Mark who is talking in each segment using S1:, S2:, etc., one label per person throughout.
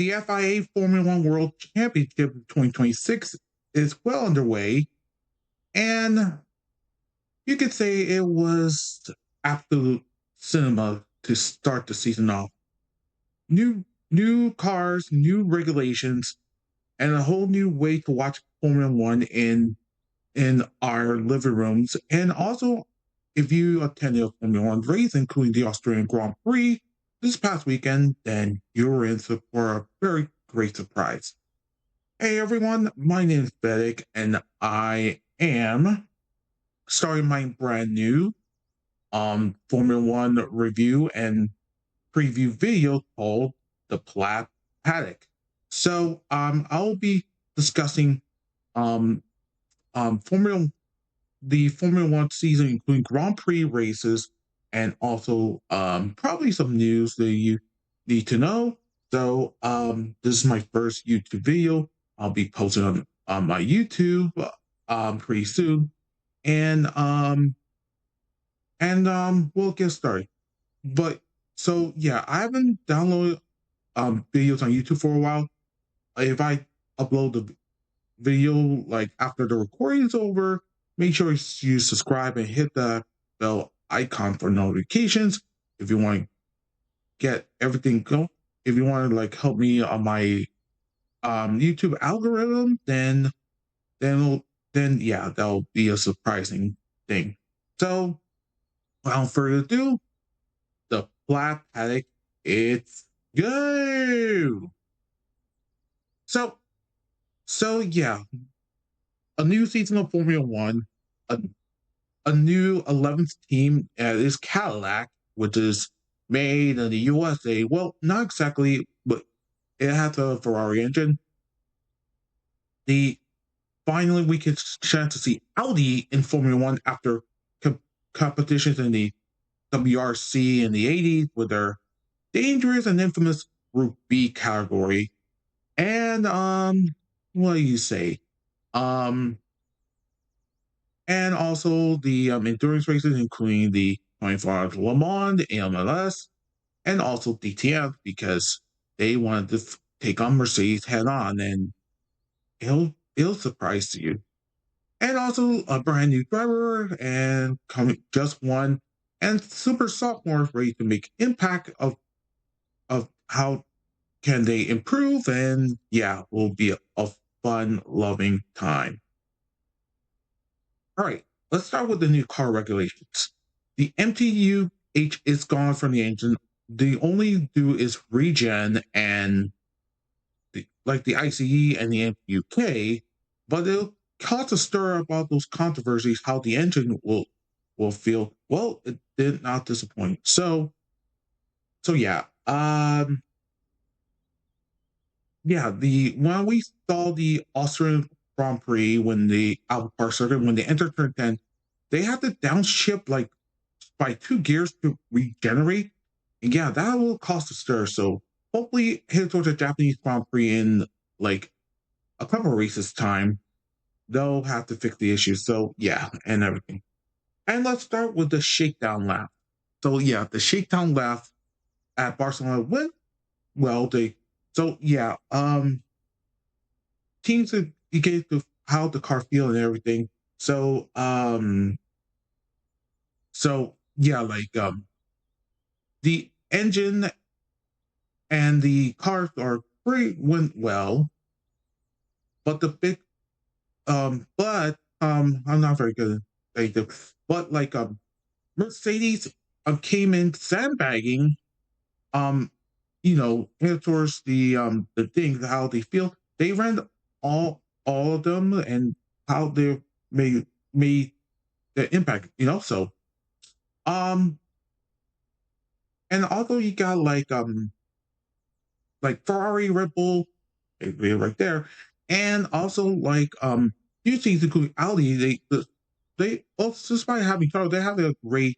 S1: The FIA Formula One World Championship 2026 is well underway, and you could say it was absolute cinema to start the season off. New cars, new regulations, and a whole new way to watch Formula One in our living rooms. And also, if you attended a Formula One race, including the Australian Grand Prix this past weekend, then you're in for a very great surprise. Hey everyone, my name is Paddock, and I am starting my brand new Formula One review and preview video called the Plaid Paddock. So I'll be discussing um Formula the Formula One season, including Grand Prix races and also probably some news that you need to know. So this is my first YouTube video. I'll be posting on my YouTube pretty soon. And we'll get started. But so yeah, I haven't downloaded videos on YouTube for a while. If I upload the video like after the recording is over, make sure you subscribe and hit the bell icon for notifications. If you want to get everything going, if you want to like help me on my YouTube algorithm, then yeah, that'll be a surprising thing. So without further ado, the Plaid Paddock, it's go. So yeah, a new season of Formula One, a new 11th team is Cadillac, which is made in the USA. Well, not exactly, but it has a Ferrari engine. Finally we get a chance to see Audi in Formula One after competitions in the WRC in the 80s with their dangerous and infamous Group B category. And what do you say? And also the endurance races, including the 24 Hours Le Mans, the AMLS, and also DTM, because they wanted to take on Mercedes head on, and it'll surprise you. And also a brand new driver and coming just one, and super sophomores ready to make impact of how can they improve, and yeah, will be a fun loving time. All right, let's start with the new car regulations. The MTUH is gone from the engine. The only do is regen and like the ICE and the MTUK, but it'll cause a stir about those controversies how the engine will feel. Well, it did not disappoint. So yeah, when we saw the Austrian Grand Prix when the Albert Park circuit when they entered turn 10, they had to downshift like by 2 gears to regenerate. And yeah, that will cause a stir. So hopefully head towards a Japanese Grand Prix in like a couple of races time, they'll have to fix the issue. So yeah, and everything. And let's start with the shakedown lap. So yeah, the shakedown lap at Barcelona went well. Teams get to how the car feel and everything. So yeah, the engine and the cars are pretty went well, but the big but I'm not very good at it. But Mercedes came in sandbagging towards the thing how they feel. They ran all of them and how they made the impact, so and also you got Ferrari, Red Bull, right there, and also few teams including Audi, they also despite having trouble, they have a great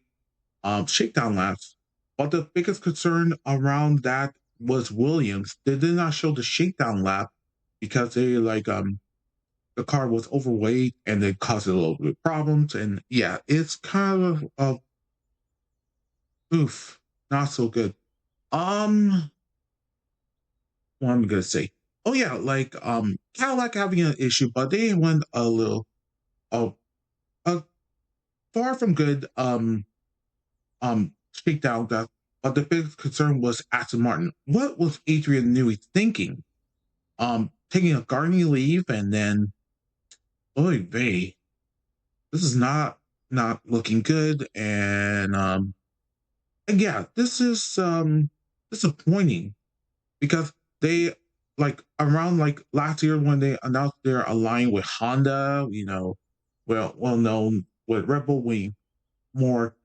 S1: shakedown laps. But the biggest concern around that was Williams. They did not show the shakedown lap because they the car was overweight and it caused a little bit of problems. And yeah, it's kind of oof, not so good. what am I gonna say? Oh yeah, like Cadillac having an issue, but they went a little uh, uh far from good shakedown that but the biggest concern was Aston Martin. What was Adrian Newey thinking? Taking a gardening leave and then oy vey, this is not looking good and yeah, this is disappointing because they like around like last year when they announced their alliance with Honda, well known with Red Bull winning more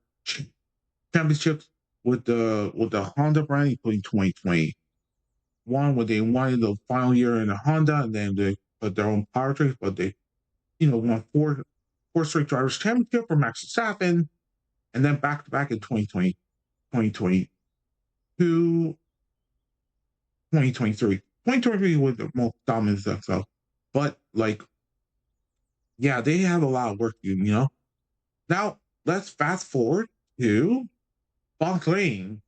S1: championships with the Honda brand, including 2021, when they wanted the final year in a Honda, and then they put their own powertrains, but they won four straight drivers championship for Max Verstappen, and then back to back in 2020, 2022, 2023. 2023 was the most dominant stuff. So, but like, yeah, they have a lot of work to do. Now let's fast forward to Fox Lane,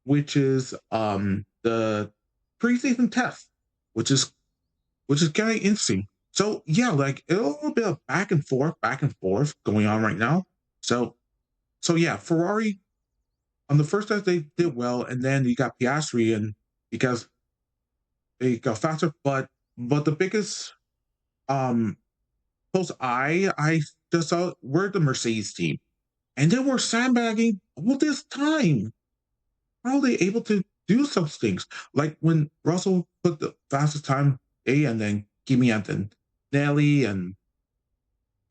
S1: which is the preseason test, which is kind of interesting. So yeah, like a little bit of back and forth going on right now. So yeah, Ferrari on the first test they did well, and then you got Piastri, and because they got faster, but the biggest um post I just saw were the Mercedes team, and they were sandbagging all this time. How are they able to do such things? Like when Russell put the fastest time A, and then Kimi and then Nelly, and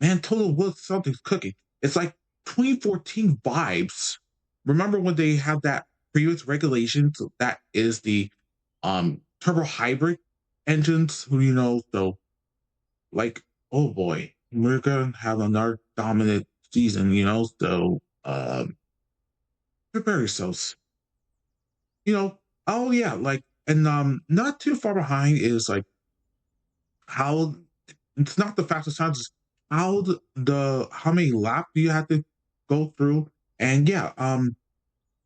S1: man, Total Wood, something's cooking. It's like 2014 vibes. Remember when they have that previous regulation that is the turbo hybrid engines? So like, oh boy, we're gonna have another dominant season. So prepare yourselves. You know, oh yeah, like, and not too far behind is like how it's not the fastest times, it's how many laps do you have to go through, and yeah,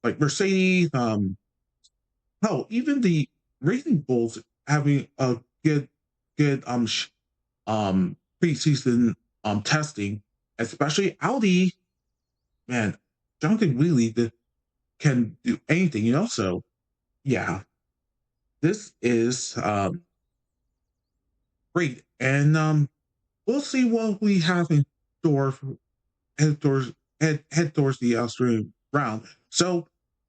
S1: like Mercedes, hell, even the Racing Bulls having a good preseason testing, especially Audi, man, Jonathan Wheatley can do anything. So yeah, this is great, and we'll see what we have in store head towards head towards the Australian round. So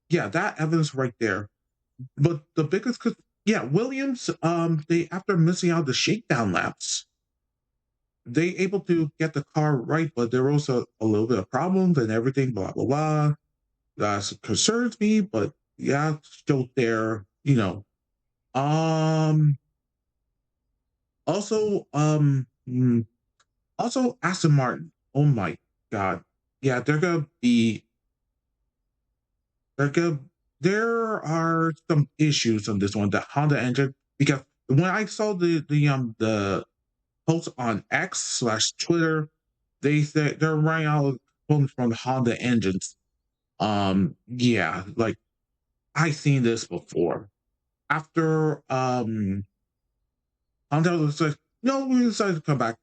S1: yeah, that evidence right there. But the biggest, yeah, Williams, they after missing out the shakedown laps, they able to get the car right, but there was a little bit of problems and everything, blah blah blah. That concerns me, but yeah, still there, Um, also, also Aston Martin. Oh my god, yeah, they're gonna. There are some issues on this one, the Honda engine, because when I saw the post on X/Twitter, they said they're running out of components from the Honda engines. Yeah, like I seen this before. After Honda was like, no, we decided to come back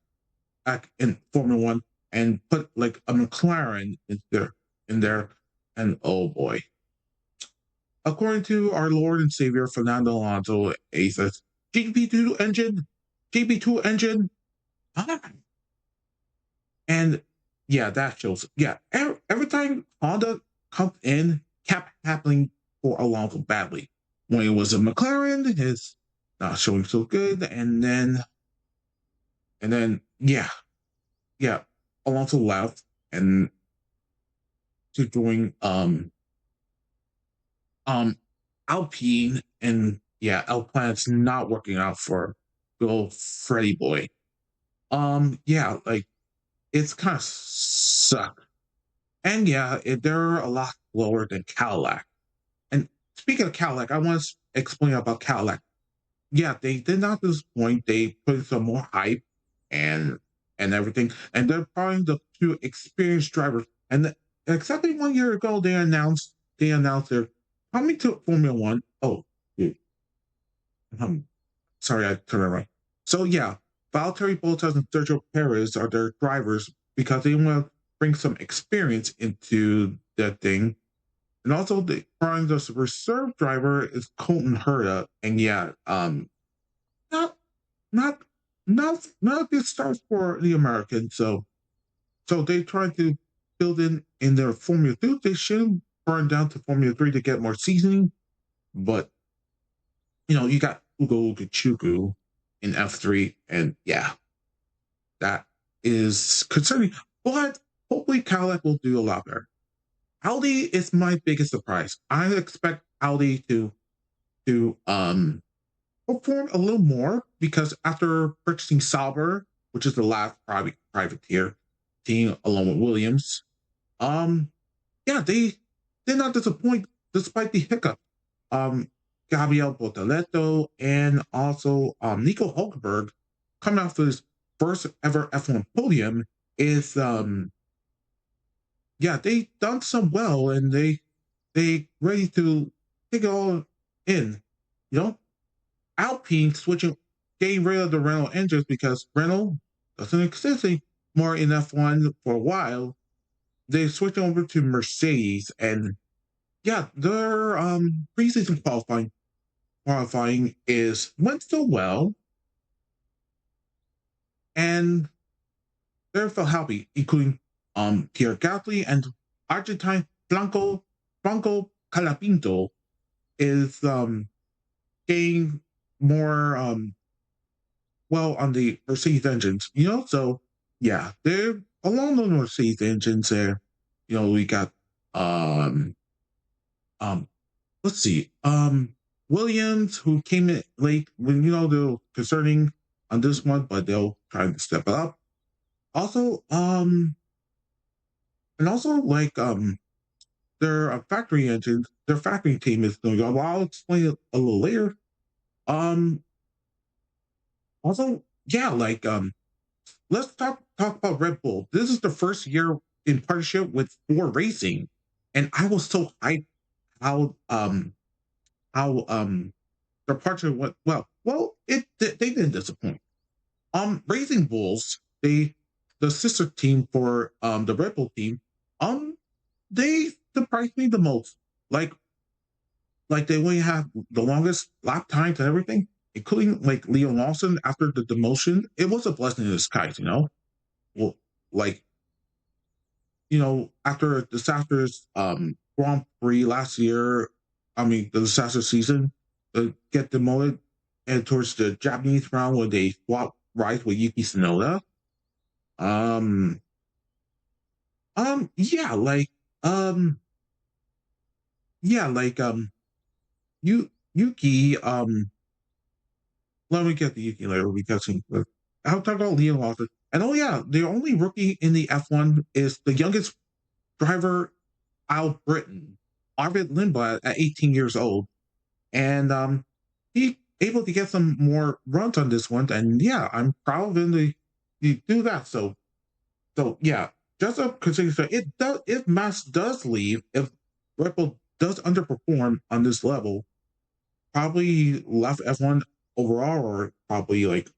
S1: in Formula One and put like a McLaren in there, and oh boy. According to our Lord and Savior Fernando Alonso, he says, GP2 engine, GP2 engine, ah, and yeah, that shows. Yeah, every time Honda comes in, kept happening for Alonso badly. When it was a McLaren, it's not showing so good, and then yeah, Alonso left and to join um Alpine, and yeah, Alpine's not working out for good old Freddy boy. Yeah, like it's kind of suck. And yeah, they're a lot lower than Cadillac. And speaking of Cadillac, I want to explain about Cadillac. Yeah, they did not disappoint. They put some more hype and everything, and they're probably the two experienced drivers. And exactly 1 year ago, they announced they're coming to Formula One. Oh, dude. um, sorry, I turned it right. So yeah, Valtteri Bottas and Sergio Perez are their drivers because they want to bring some experience into that thing. And also, the reserve driver is Colton Herta, and yeah, not not not a good start for the Americans. So they try to build in their Formula Two. They should burn down to Formula Three to get more seasoning, but you got Ugo Gachuku in F3, and yeah, that is concerning. But hopefully Cadillac will do a lot better. Audi is my biggest surprise. I expect Audi to perform a little more because after purchasing Sauber, which is the last privateer team along with Williams, um, yeah, they did not disappoint despite the hiccup. Um, Gabriel Bortoleto and also Nico Hulkenberg coming off his first ever F1 podium is yeah, they done some well and they ready to take it all in. You know, Alpine switching getting rid of the Renault engines because Renault doesn't exist anymore in F1 for a while. They switched over to Mercedes and yeah, their preseason qualifying is went so well, and they're so happy, including Pierre Gasly and Argentine Franco Calapinto is getting more well on the Mercedes engines, So yeah, they're along the Mercedes engines there. We got um um let's see. Williams, who came in late when they're concerning on this one, but they'll try to step it up. Also, and also like their factory engines, their factory team is doing well. I'll explain it a little later. Um, Also, yeah, like let's talk about Red Bull. This is the first year in partnership with Ford Racing, and I was so hyped how their partnership went well. Well, they didn't disappoint. Racing Bulls, the sister team for the Red Bull team, um, they surprised me the most. Like they only have the longest lap times and everything, including like Leo Lawson after the demotion. It was a blessing in disguise. Well, like after a disastrous Grand Prix last year, I mean the disastrous season, get demoted and towards the Japanese round when they swapped rides with Yuki Tsunoda. Um, yeah, um, you Yuki, let me get the Yuki later because I'll talk about Liam Lawson. And oh yeah, the only rookie in the F1 is the youngest driver out of Britain, Arvid Lindblad at 18 years old. And he able to get some more runs on this one. And yeah, I'm proud of him to do that. So yeah, just a consideration. It does if Mass does leave, if Red Bull does underperform on this level, probably left F1 overall, or probably like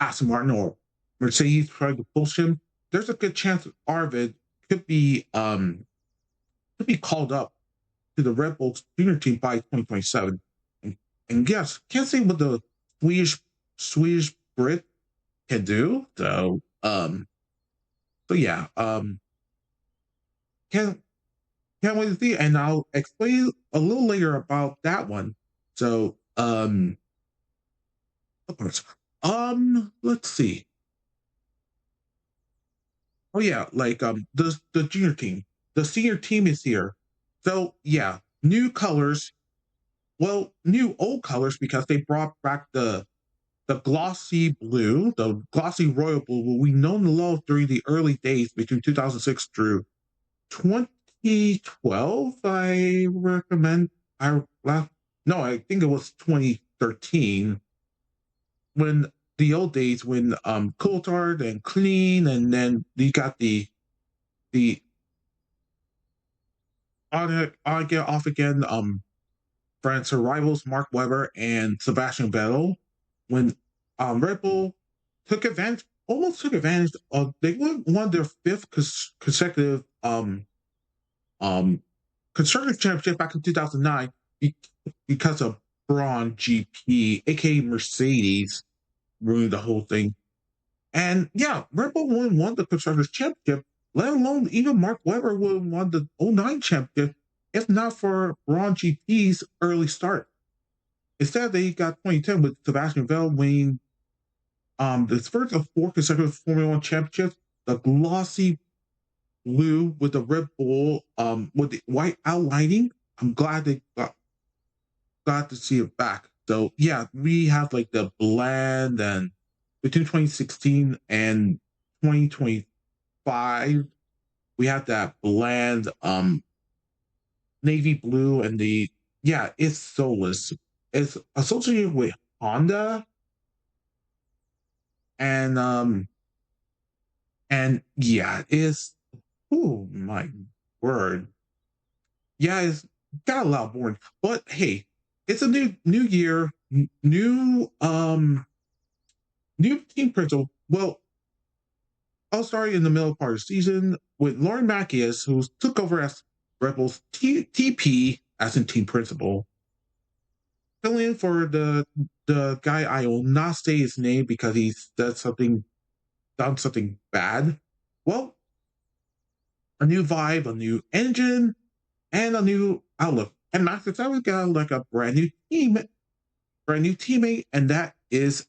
S1: Aston Martin or Mercedes trying to push him. There's a good chance Arvid could be called up to the Red Bull junior team by 2027. And yes, can't say what the Swedish Brit can do. So yeah, can't can't wait to see. And I'll explain a little later about that one. So of course, let's see. Oh yeah, like the junior team, the senior team is here. So yeah, new colors. Well, new old colors because they brought back the glossy blue, the glossy royal blue, what we know and love during the early days between 2006 through 2012. I recommend. I no, I think it was 2013 when the old days when Coulthard and Clean, and then you got the on it, on again, off again. France rivals Mark Webber and Sebastian Vettel when Red Bull almost took advantage of. They won their fifth consecutive um, constructors championship back in 2009 because of Braun GP, aka Mercedes, ruined the whole thing. And yeah, Red Bull won the constructors championship, let alone even Mark Webber would have won the '09 championship if not for Braun GP's early start. Instead, they got 2010 with Sebastian Vettel winning the first of four consecutive Formula One championships. The glossy blue with the Red Bull with the white outlining. I'm glad they got to see it back. So yeah, we have like the blend and between 2016 and 2025, we have that blend navy blue and it's soulless. It's associated with Honda and yeah, it's oh my word. Yeah, it's got a lot boring. But hey, it's a new year, new team principal. Well, I'll start in the middle part of the season with Lauren Mackius, who took over as Rebels TP as in team principal, filling in for the guy I will not say his name because he done something bad. Well, a new vibe, a new engine, and a new outlook. And Max Verstappen got like a brand new teammate, and that is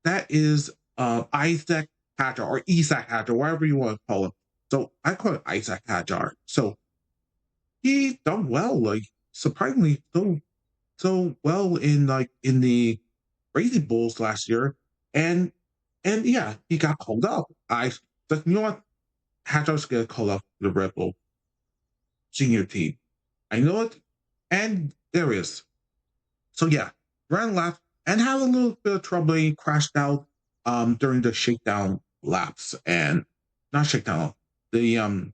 S1: Isaac Hadjar or Isaac Hadjar, whatever you want to call him. So I call it Isaac Hadjar. So he done well, like surprisingly so well in the Racing Bulls last year, and yeah, he got called up. I like you know what, Hadjar's gonna call up the Red Bull senior team. I know it, and there is. So yeah, ran lap and had a little bit of trouble. He crashed out during the shakedown laps and not shakedown the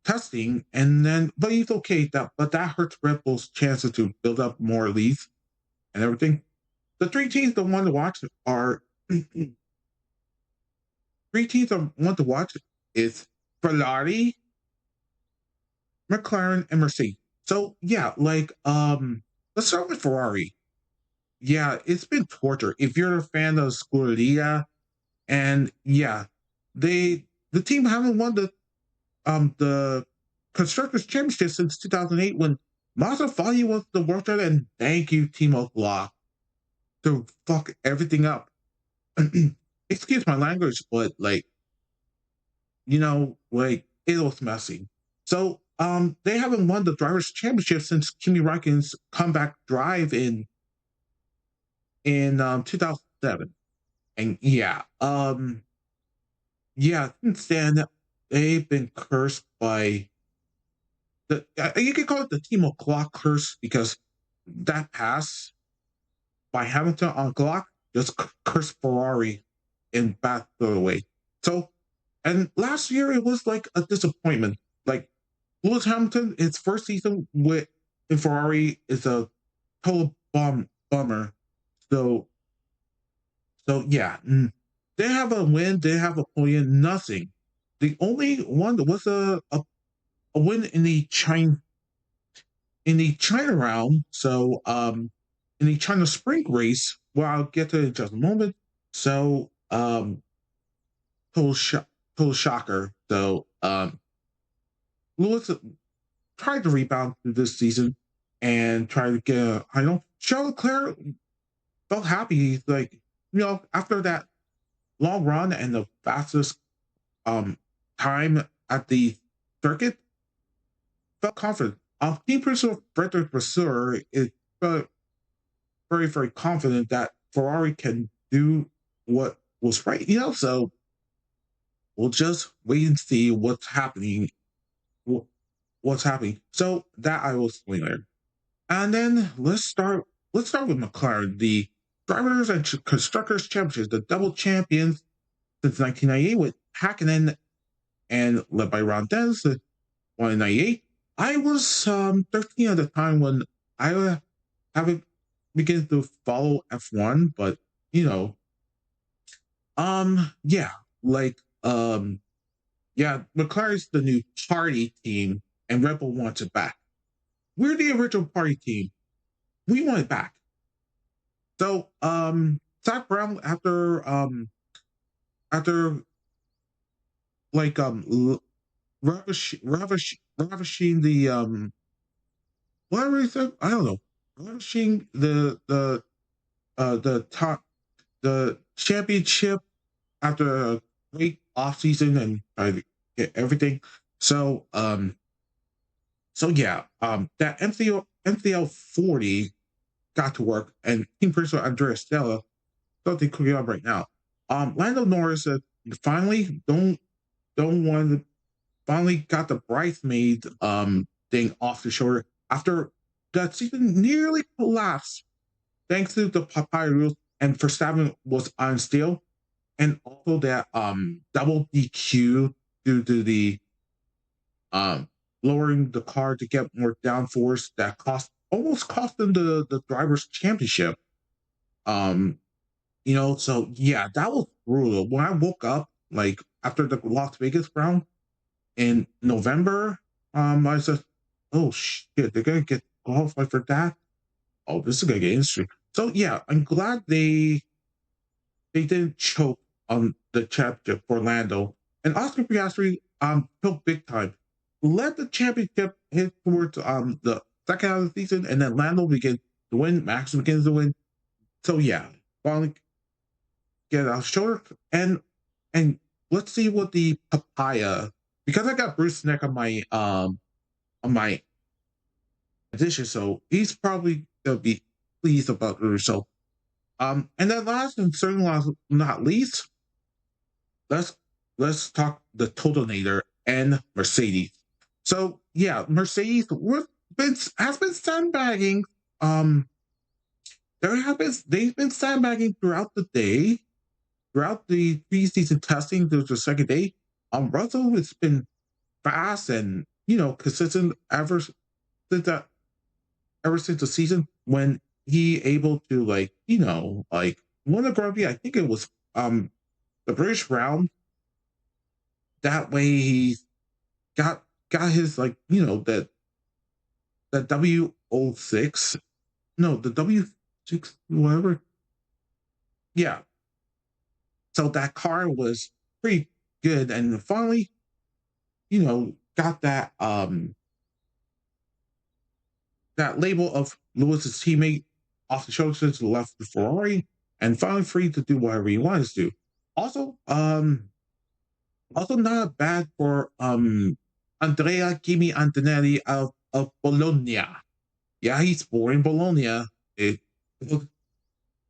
S1: testing, and then but he's okay. That hurts Red Bull's chances to build up more leads and everything. The three teams that want to watch are three teams that want to watch is Ferrari, McLaren, and Mercedes. So yeah, let's start with Ferrari. Yeah, it's been torture. If you're a fan of Scuderia, and yeah, the team haven't won the constructors championship since 2008 when Maserati was the world champion. And thank you, Timo Glock, to fuck everything up. Excuse my language, but it was messy. So they haven't won the drivers' championship since Kimi Räikkönen's comeback drive in 2007. And since then they've been cursed by you could call it the Timo Glock curse because that pass by Hamilton on Glock just cursed Ferrari in bad way. So, and last year it was like a disappointment. Like Lewis Hamilton, his first season in Ferrari is a total bummer. So yeah, they have a win, they have a podium, nothing. The only one was a win in the China round. So in the China Spring race, well, I'll get to it in just a moment. So total shocker. So Lewis tried to rebound this season and tried to get Charles Leclerc felt happy. Like, after that long run and the fastest time at the circuit, felt confident. Team principal Frederick Vasseur is very, very confident that Ferrari can do what was right. So we'll just wait and see what's happening. So that I will explain later. And then let's start with McLaren, the drivers and constructors championships, the double champions since 1998 with Hakkinen and led by Ron Dennis, won in 98. I was 13 at the time when I haven't begun to follow F1, but you know, yeah, like yeah, McLaren's the new party team, and Red Bull wants it back. We're the original party team. We want it back. So Zach Brown after like ravishing the whatever he said, I don't know, ravishing the top the championship after a great off season and get everything. So yeah, that MCL 40 got to work, and team producer Andrea Stella something cooking up right now. Lando Norris finally don't want to finally got the bridesmaid thing off the shoulder after that season nearly collapsed thanks to the papaya rules, and Verstappen was on steel, and also that double DQ due to the um lowering the car to get more downforce that almost cost them the drivers championship. Um, so yeah, that was brutal. When I woke up, like after the Las Vegas round in November, I said, "Oh shit, they're gonna get qualified for that. Oh, this is gonna get interesting." So yeah, I'm glad they didn't choke on the championship for Lando. And Oscar Piastri choked big time. Let the championship hit towards the second half of the season, and then Lando begins to win, Max begins to win. So yeah, finally get out short and let's see what the papaya, because I got Bruce Neck on my edition, so he's probably gonna be pleased about the result. And then last and certainly last not least, let's talk the Totonator and Mercedes. So yeah, Mercedes has been sandbagging. Um, they've been sandbagging throughout the day, throughout the preseason testing. There's the second day. Russell has been fast and consistent ever since the season when he able to like win a Grand Prix. I think it was the British round. That way he got his that W06, no, the W6 whatever. Yeah. So that car was pretty good, and finally, got that label of Lewis's teammate off the shoulder to the left of Ferrari, and finally free to do whatever he wants to do. Also, also not bad for Andrea Kimi Antonelli of Bologna. Yeah, he's born in Bologna, it,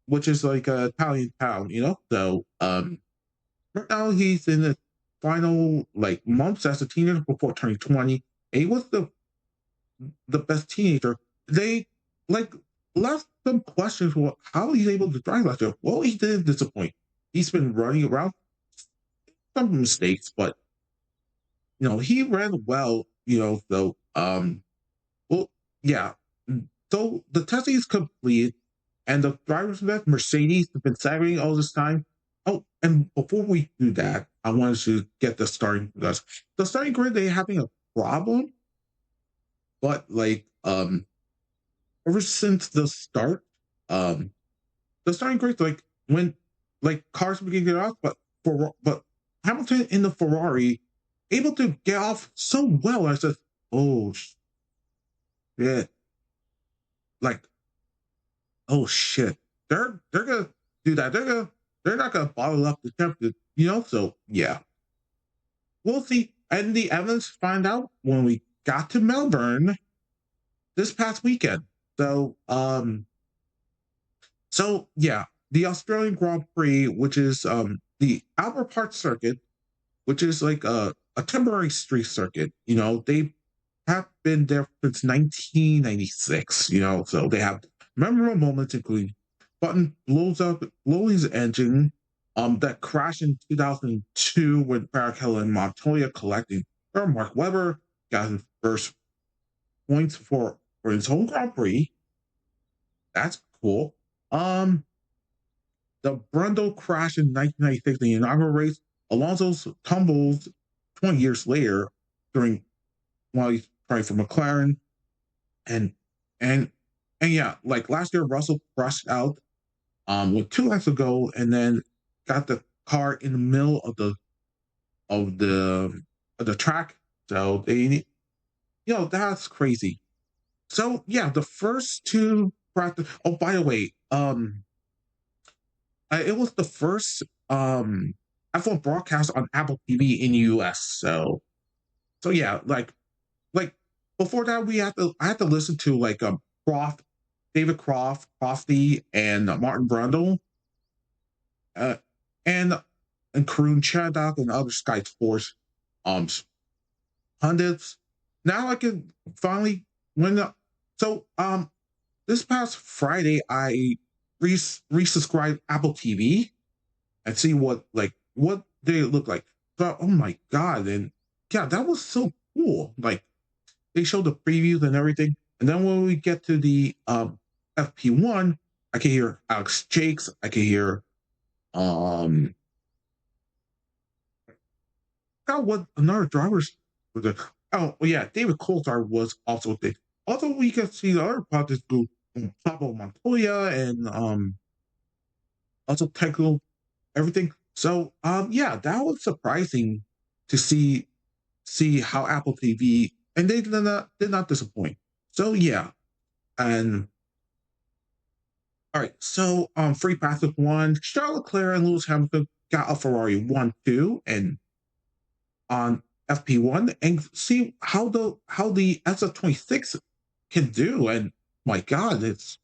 S1: which is like a Italian town, So right now he's in the final months as a teenager before turning 20. And he was the best teenager. They like left some questions for how he's able to drive last year. Well, he didn't disappoint. He's been running around some mistakes, but he ran well. Well, yeah. So the testing is complete, and the drivers left Mercedes have been stagnating all this time. Oh, and before we do that, I wanted to get the starting because the starting grid they're having a problem, but ever since the start, um, the starting grid when cars begin to get off, but Hamilton in the Ferrari able to get off so well. I said, oh shit, like oh shit, they're gonna do that. They're not gonna bottle up the temperature, So yeah, we'll see. And the evidence find out when we got to Melbourne this past weekend. So yeah, the Australian Grand Prix, which is the Albert Park circuit, which is like a temporary street circuit. They have been there since 1996. So they have memorable moments, including Button blowing his engine, that crashed in 2002 when Paddock and Montoya collecting. Or Mark Webber got his first points for his home Grand Prix. That's cool. Um, the Brundle crash in 1996, the inaugural race. Alonso's tumbles 20 years later during while he's trying for McLaren, and and and yeah, like last year, Russell crashed out with 2 laps to go, and then got the car in the middle of the of the track. So that's crazy. So yeah, the first two practice. Oh, by the way, it was the first F1 broadcast on Apple TV in the US. So yeah, like before that, I had to listen to like Croft, David Croft, Crofty, and Martin Brundle, uh, and and Karun Chaddock and other Sky Sports um pundits. Now I can finally when the so this past Friday I resubscribed Apple TV and see what they look like. So oh my god, and yeah, that was so cool. Like they showed the previews and everything. And then when we get to the FP1, I can hear Alex Jakes, I can hear um God, what another drivers was it? Oh well, yeah, David Coulthard was also there. Also we can see the other projects group Pablo Montoya and also technical everything. So yeah, that was surprising to see how Apple TV and they did not disappoint. So yeah, and all right, so free passes one. Charles Leclerc and Lewis Hamilton got a Ferrari 1-2 and on FP1 and see how the SF26 can do. And my God, it's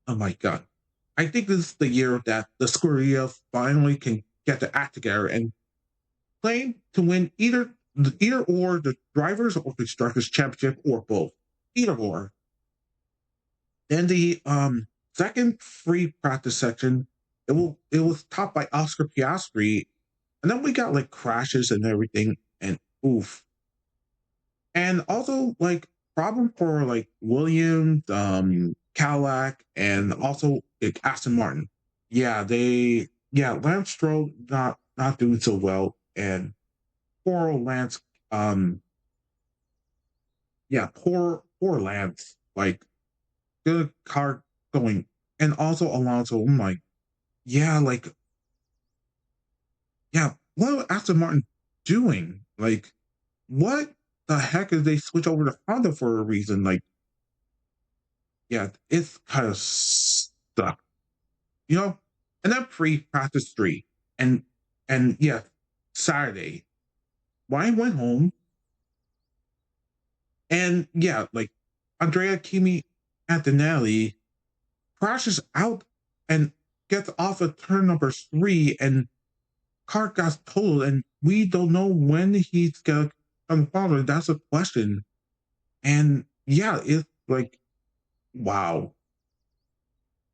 S1: oh my God. I think this is the year that the Scuderia finally can get the act together and claim to win either or the drivers or constructors championship or both. Either or. Then the second free practice section, it was topped by Oscar Piastri, and then we got like crashes and everything, and oof. And also like problem for like Williams, Cadillac, and also like, Aston Martin. Lance Stroll not doing so well, and poor old Lance, um, poor Lance, like good car going, and also Alonso. Oh my, yeah, like yeah, what was Aston Martin doing? Like, what the heck is they switch over to Honda for a reason? Like, yeah, it's kind of stuck, you know. And then pre practice three, and yeah, Saturday, Ryan went home, and yeah, like Andrea Kimi Antonelli crashes out and gets off at turn number three, and car got totaled, and we don't know when he's gonna come forward. That's a question. And yeah, it's like wow.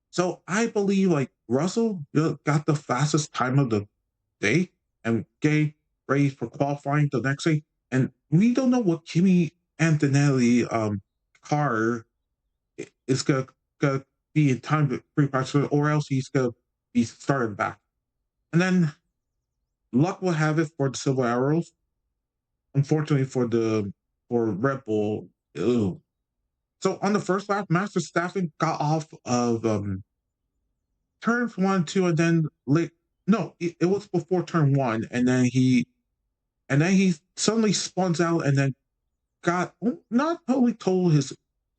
S1: So I believe like Russell got the fastest time of the day and gave race for qualifying the next day. And we don't know what Kimi Antonelli car is gonna be in time to pre-practice, or else he's gonna be starting back. And then luck will have it for the Silver Arrows. Unfortunately for Red Bull, ew. So on the first lap, Master Staffing got off of turns 1, 2, and then late. No, it was before turn one, and then he suddenly spun out and then got not totally totaled his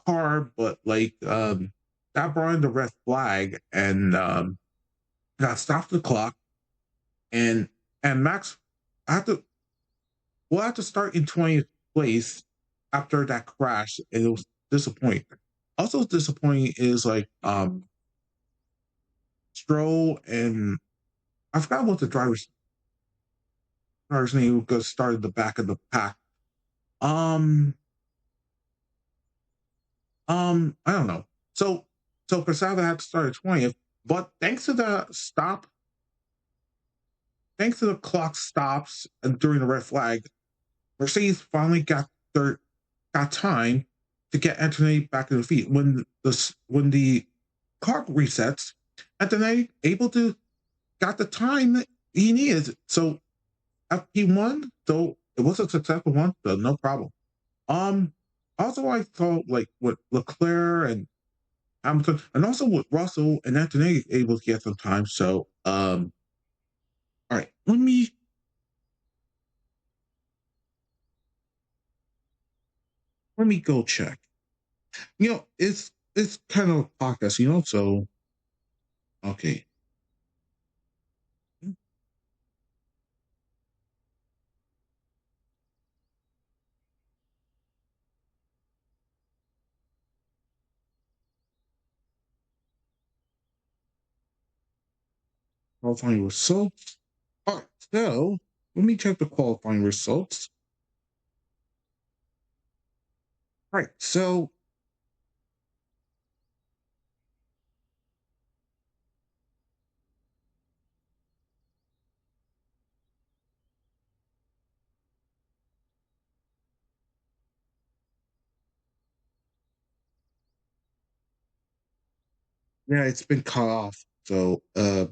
S1: car, but like that brought in the red flag and got stopped the clock and Max had to we'll have to start in 20th place after that crash, and it was disappointing. Also disappointing is like Stroll and I forgot what the driver's name because started the back of the pack. Um I don't know. So Casada had to start at 20th, but thanks to the clock stops and during the red flag, Mercedes finally got third got time to get Anthony back in the feet. When the clock resets, Anthony able to got the time that he needed. So he won, so it was a successful one, so no problem. Um, Also I thought like with Leclerc and Hamilton, and also with Russell and Anthony able to get some time. So all right, let me go check. It's kind of a podcast, so okay. Qualifying results. All right, so let me check the qualifying results. All right, so yeah, it's been cut off. So all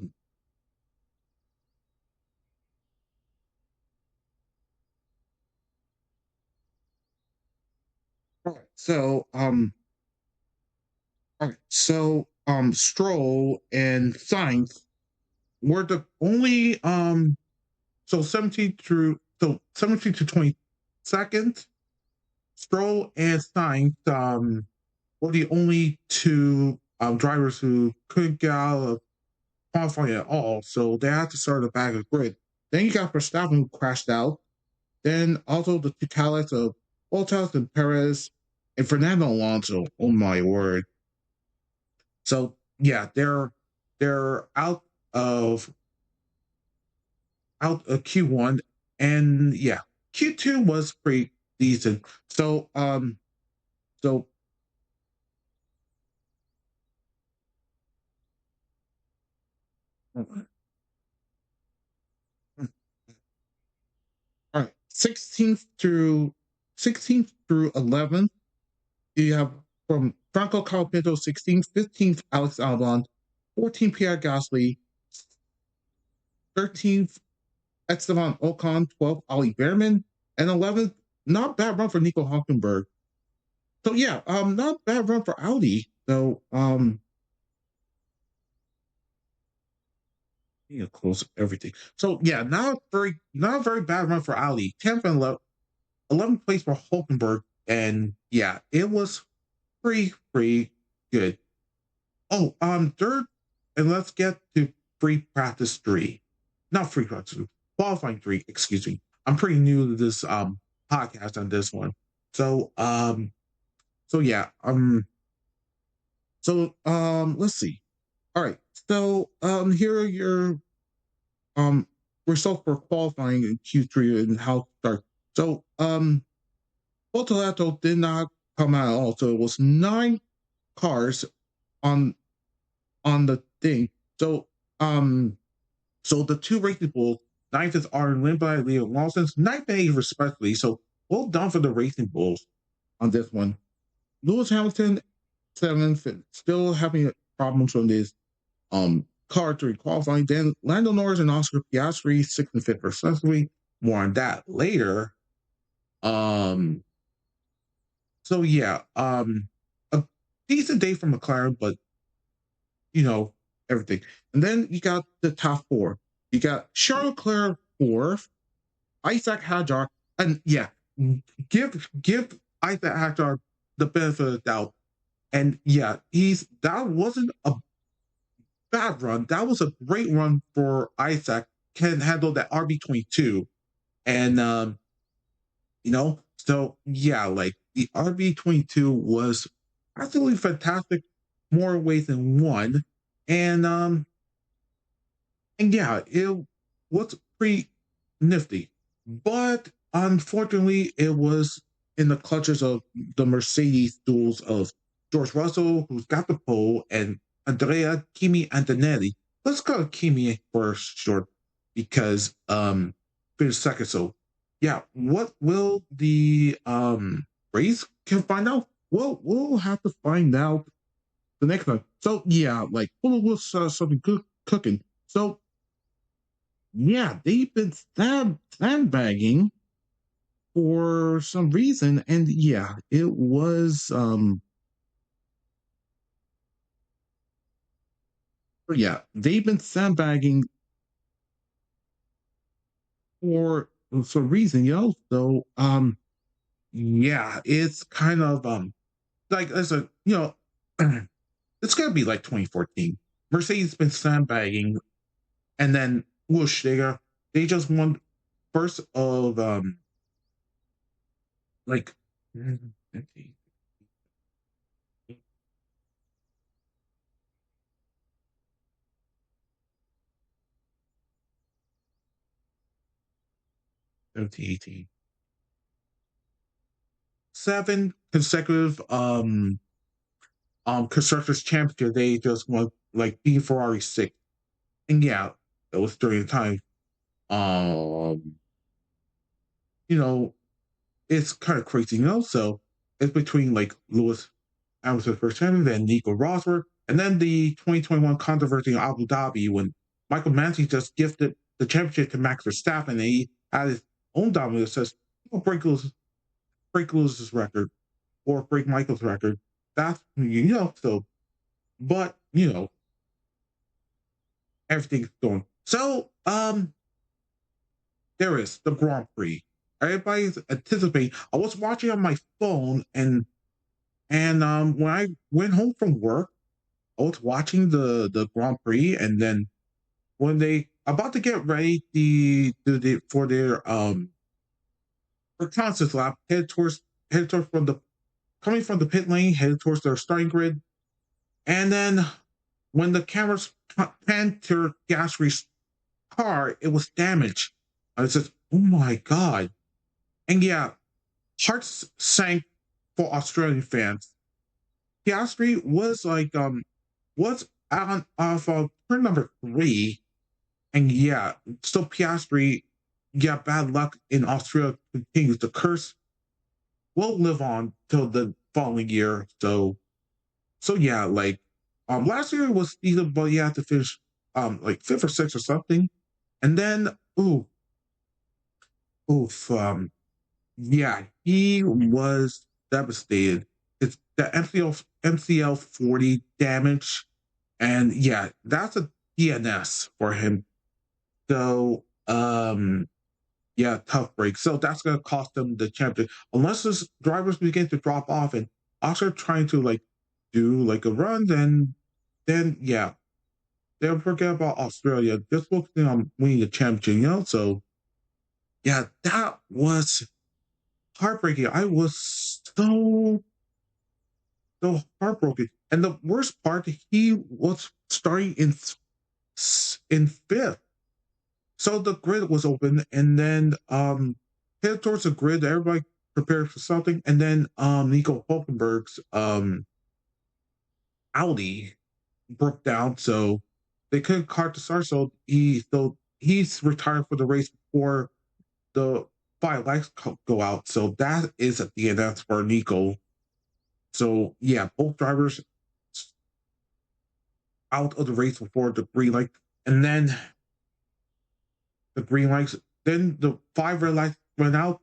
S1: right, Stroll and Sainz were the only 17 to 22nd. Stroll and Sainz were the only two drivers who couldn't get out of qualifying at all, so they had to start the back of the grid. Then you got Verstappen who crashed out. Then also the two Cadillacs of Bottas and Perez and Fernando Alonso. Oh my word! So yeah, they're out of Q1, and yeah, Q2 was pretty decent. So all right, 16th through 11th, you have from Franco Colapinto 16th, 15th Alex Albon, 14th Pierre Gasly, 13th Esteban Ocon, 12th Ollie Behrman, and 11th, not bad run for Nico Hulkenberg. So yeah, not bad run for Audi. So you close everything. So yeah, not a very bad run for Audi. 10th and 11th place for Hulkenberg, and yeah, it was pretty good. Oh, third, and let's get to free practice three. Not free practice three, qualifying three, excuse me. I'm pretty new to this podcast on this one. So so yeah, let's see. All right. So here are your um results for qualifying in Q3 and how to start. So Botolato did not come out at all. So it was 9 cars on the thing. So the two racing bulls, ninth is Aaron Lindblad, Leo Lawson, ninth and eighth respectively. So well done for the racing bulls on this one. Lewis Hamilton, seventh, still having problems on this car during qualifying. Then Lando Norris and Oscar Piastri, sixth and fifth respectively. More on that later. Um, so yeah, a decent day for McLaren, but you know, everything. And then you got the top four. You got Charles Leclerc fourth, Isaac Hadjar, and yeah, give Isaac Hadjar the benefit of the doubt. And yeah, that wasn't a bad run. That was a great run for Isaac. Can handle that RB22, and so yeah, like the RB22 was absolutely fantastic, more ways than one, and yeah, it was pretty nifty. But unfortunately, it was in the clutches of the Mercedes duels of George Russell, who's got the pole, and Andrea Kimi Antonelli. Let's call Kimi for short because finished second. So yeah, what will the race can find out. Well, we'll have to find out the next time. So yeah, like we'll something cooking. So yeah, they've been sandbagging for some reason, and yeah, it was yeah, they've been sandbagging for some reason, So yeah, it's kind of like as a it's gonna be like 2014. Mercedes been sandbagging, and then whoosh, they just won first of like 17, 7 consecutive constructors championship. They just won like beat Ferrari 6. And yeah, that was during the time. Um, you know, it's kind of crazy, So it's between like Lewis Hamilton's first champion, then Nico Rosberg, and then the 2021 controversy in Abu Dhabi when Michael Manzi just gifted the championship to Max Verstappen, and he had his own dominance that says, break Lewis's record or break Michael's record. That's so but everything's going. So there is the Grand Prix. Everybody's anticipating. I was watching on my phone, and when I went home from work, I was watching the Grand Prix, and then when they about to get ready for their reconnaissance lap, headed towards from the coming from the pit lane, headed towards their starting grid, and then when the cameras panned to Gasly's car, it was damaged. I was just, oh my god! And yeah, hearts sank for Australian fans. Piastri was was on off of turn number 3, and yeah, so Piastri, yeah, bad luck in Australia continues. The curse will live on till the following year. So yeah, like last year was either, but you have to finish like 5th or 6th or something, and then oof yeah, he was devastated. It's the MCL 40 damage, and yeah, that's a DNS for him. So yeah, tough break. So that's gonna cost them the championship unless his drivers begin to drop off and also trying to like do like a run. Then yeah, they'll forget about Australia. Just focusing on winning the championship. So yeah, that was heartbreaking. I was so heartbroken. And the worst part, he was starting in 5th. So the grid was open, and then head towards the grid. Everybody prepared for something, and then Nico Hulkenberg's Audi broke down, so they couldn't cart the start. He's retired for the race before the 5 lights go out. So that is at the end. That's for Nico. So yeah, both drivers out of the race before the green light, and then the green lights, then the 5 red lights went out,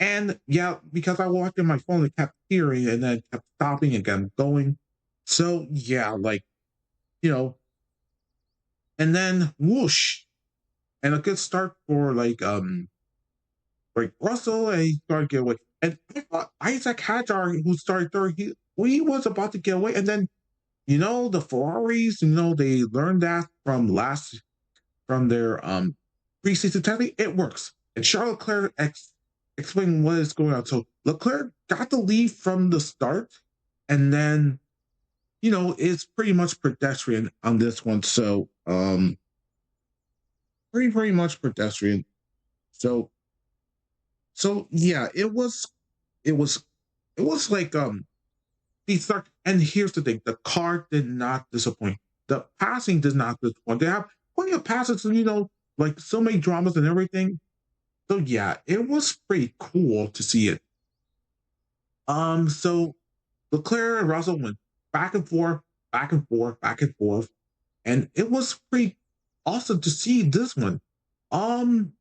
S1: and yeah, because I watched on my phone, it kept hearing and then kept stopping again, going. So yeah, like you know, and then whoosh, and a good start for like Russell, and he started to get away. And I thought Isaac Hadjar, who started third, he was about to get away, and then the Ferraris, they learned that from their preseason testing, it works. And Charles Leclerc explained what is going on. So Leclerc got the lead from the start, and then it's pretty much pedestrian on this one. So pretty much pedestrian. So yeah, it was like the start. And here's the thing: the car did not disappoint. The passing did not disappoint. They have plenty of passes, and like so many dramas and everything. So yeah, it was pretty cool to see it. So Leclerc and Russell went back and forth, back and forth, back and forth, and it was pretty awesome to see this one. Um,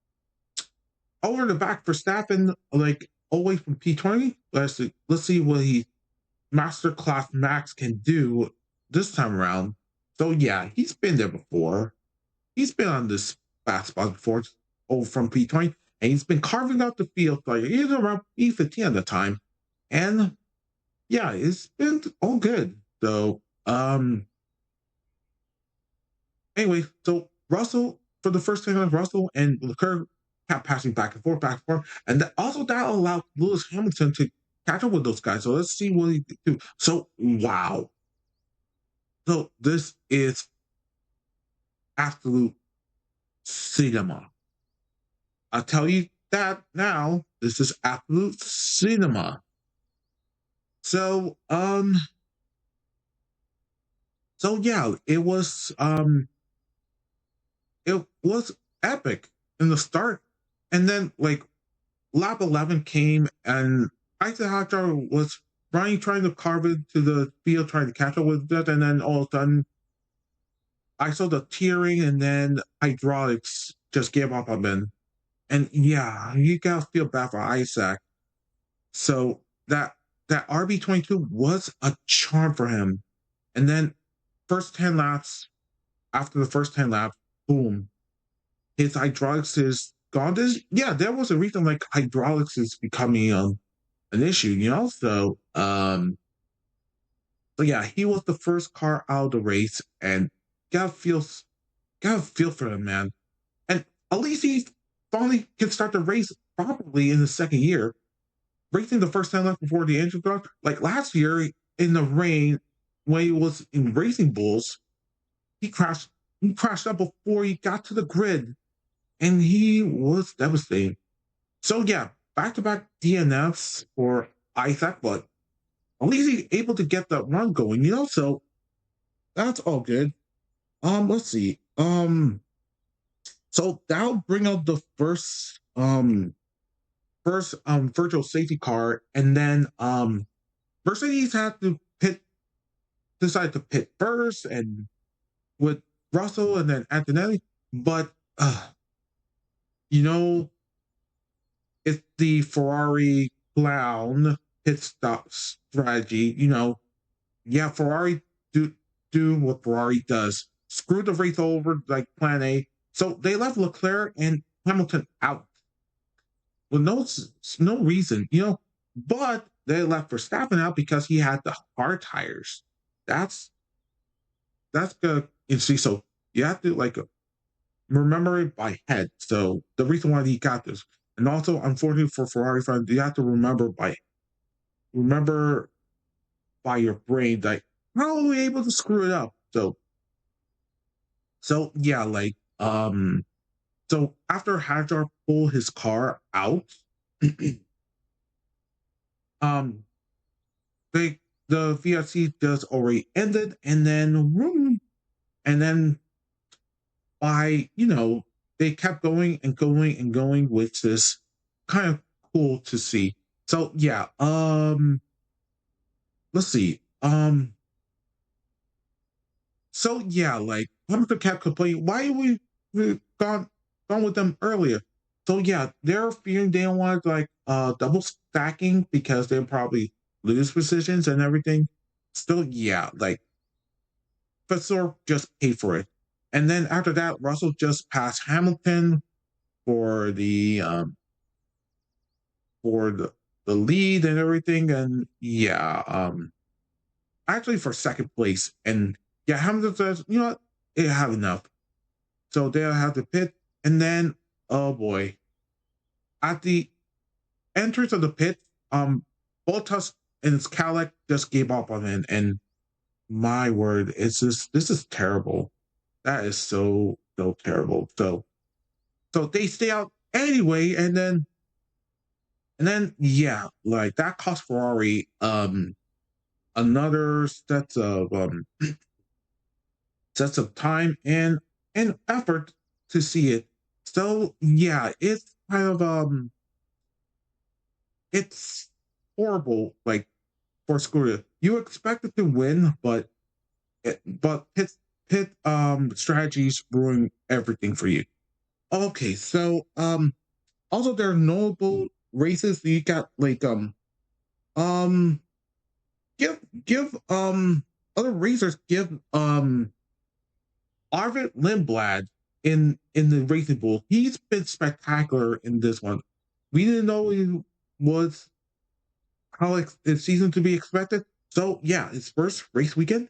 S1: Over the back for Staffen, like away from P20. Let's see what he Masterclass Max can do this time around. So yeah, he's been there before. He's been on this fast spot before, over from P20, and he's been carving out the field. Like he's around P15 at the time, and yeah, it's been all good. So anyway, so Russell for the first time, Russell and Leclerc kept passing back and forth, and also that allowed Lewis Hamilton to catch up with those guys. So let's see what he can do. So wow, so this is absolute cinema. I'll tell you that now. This is absolute cinema. So so yeah, it was epic in the start, and then like lap 11 came, and Isaac Hadjar was running, trying to carve into the field, trying to catch up with it, and then all of a sudden I saw the tearing, and then hydraulics just gave up on him. And yeah, you gotta feel bad for Isaac. So that RB22 was a charm for him. And then first 10 laps, after the first 10 laps, boom, his hydraulics is gone. Yeah, there was a reason like hydraulics is becoming an issue, you know? So yeah, he was the first car out of the race, and gotta feel gotta feel for him, man. And at least he finally can start the race properly in the second year, racing the first 10 laps before the engine got like last year in the rain when he was in Racing Bulls, he crashed up before he got to the grid, and he was devastating. So yeah, back to back DNFs for Isaac, but at least he's able to get that run going, you know. So that's all good. Let's see. So that'll bring out the first virtual safety car, and then Mercedes had to decide to pit first, and with Russell and then Antonelli, but you know, it's the Ferrari clown pit stop strategy. You know, yeah, Ferrari do what Ferrari does. Screw the race over like Plan A. So they left Leclerc and Hamilton out with no reason, you know. But they left Verstappen out because he had the hard tires. That's that's good. You see, so you have to like remember it by head. So the reason why he got this, and also unfortunately for Ferrari fans, you have to remember by your brain like how are we able to screw it up? So yeah, like so after Hadjar pulled his car out, um they the VRC just already ended, and then by they kept going and going and going, which is kind of cool to see. So yeah, let's see. So yeah, like Hamilton kept complaining, why we gone with them earlier? So yeah, they're fearing they don't want like double stacking because they'll probably lose positions and everything. Still, yeah, like Fitzor just paid for it. And then after that, Russell just passed Hamilton for the lead and everything. And yeah, actually for second place. And yeah, Hamilton says, you know what, they have enough. So they'll have to pit. And then, oh boy, at the entrance of the pit, Bottas and his Cadillac just gave up on it. And my word, this is terrible. That is so terrible. So they stay out anyway, and then yeah, like that cost Ferrari another sets of time and effort to see it. So yeah, it's kind of it's horrible, like for Scoria. You expected to win, but pit strategies ruin everything for you. Okay, so also there are notable races. You got like um give other racers give Arvid Lindblad in the racing bull. He's been spectacular in this one. We didn't know he was how his season to be expected. So yeah, his first race weekend.